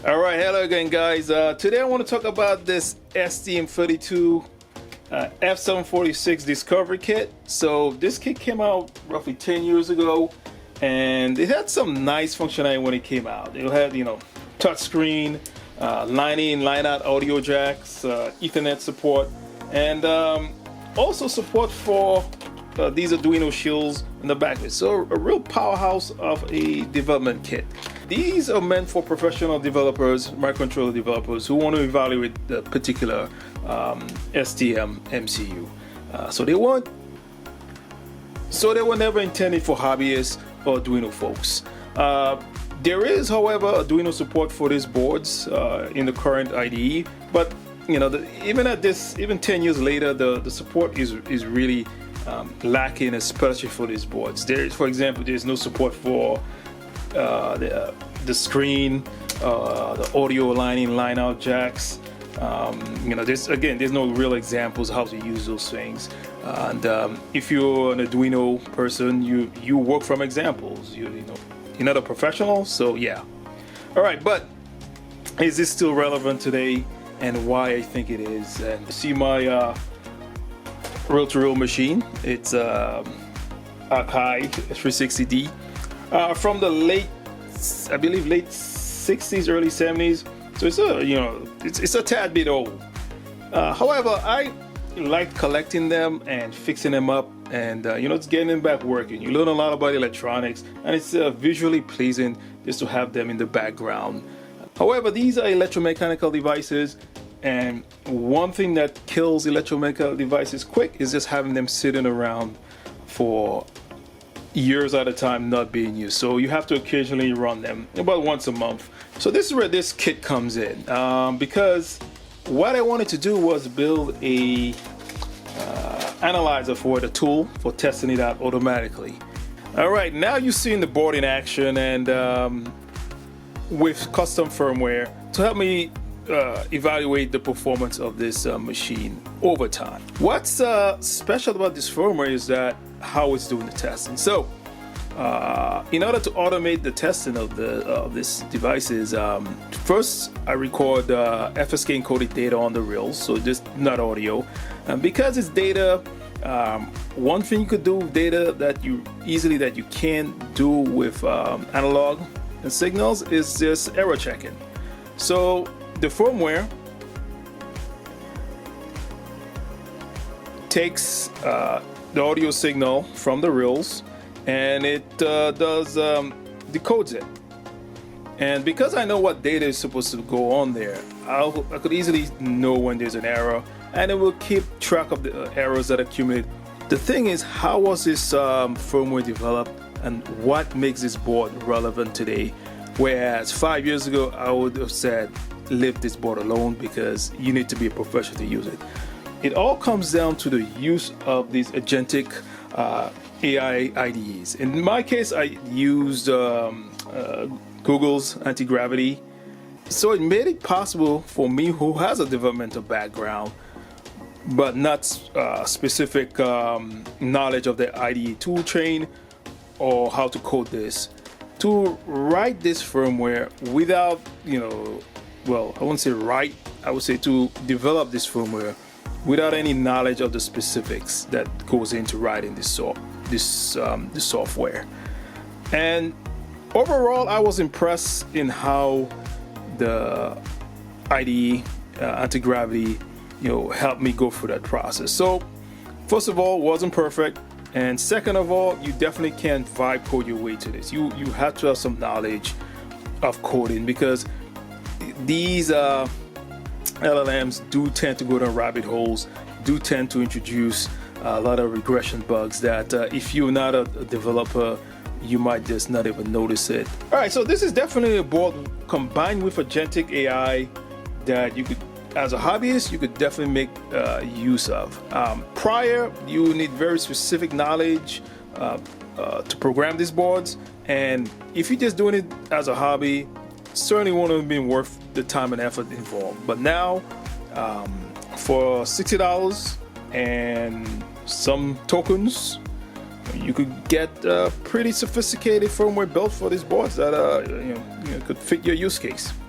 All right, hello again, guys. Today I want to talk about this STM32F746 Discovery kit. So this kit came out roughly 10 years ago, and it had some nice functionality when it came out. It had, touch screen, line in, line out audio jacks, Ethernet support, and also support for these Arduino shields in the back of it. So a real powerhouse of a development kit. These are meant for professional developers, microcontroller developers who want to evaluate the particular STM MCU. So they were never intended for hobbyists or Arduino folks. There is, however, Arduino support for these boards in the current IDE, but even 10 years later, the support is really lacking, especially for these boards. For example, there's no support for the screen, the audio line in, line out jacks. There's no real examples of how to use those things. And if you're an Arduino person, you work from examples. You're not a professional, so yeah. All right, but is this still relevant today, and why I think it is? And see my reel-to-reel machine. It's Akai 360D from the late 60s, early 70s. So it's a tad bit old. However, I like collecting them and fixing them up, and it's getting them back working. You learn a lot about electronics, and it's visually pleasing just to have them in the background. However, these are electromechanical devices, and one thing that kills electromechanical devices quick is just having them sitting around for years at a time not being used. So you have to occasionally run them about once a month. So this is where this kit comes in, because what I wanted to do was build a analyzer for the tool for testing it out automatically. All right, now you're seeing the board in action, and with custom firmware to help me evaluate the performance of this machine over time. What's special about this firmware is that how it's doing the testing. So in order to automate the testing of this devices, first I record FSK encoded data on the reels, so just not audio. And because it's data, one thing you could do with data that you can't do with analog and signals is just error checking. So the firmware takes the audio signal from the reels, and it decodes it. And because I know what data is supposed to go on there, I could easily know when there's an error, and it will keep track of the errors that accumulate. The thing is, how was this firmware developed, and what makes this board relevant today? Whereas 5 years ago, I would have said, leave this board alone because you need to be a professional to use it. It all comes down to the use of these Agentic AI IDEs. In my case, I used Google's anti-gravity. So it made it possible for me, who has a developmental background, but not specific knowledge of the IDE tool chain or how to code this, to write this firmware without, well, I wouldn't say write, I would say to develop this firmware without any knowledge of the specifics that goes into writing this software. And overall, I was impressed in how the IDE anti-gravity helped me go through that process. So first of all, it wasn't perfect, and second of all, you definitely can't vibe code your way to this. You have to have some knowledge of coding, because these LLMs do tend to go down rabbit holes, do tend to introduce a lot of regression bugs that if you're not a developer, you might just not even notice it. All right, so this is definitely a board combined with Agentic AI that you could, as a hobbyist, you could definitely make use of. Prior, you need very specific knowledge to program these boards, and if you're just doing it as a hobby, certainly won't have been worth the time and effort involved. But now, for $60 and some tokens, you could get pretty sophisticated firmware built for these boards that could fit your use case.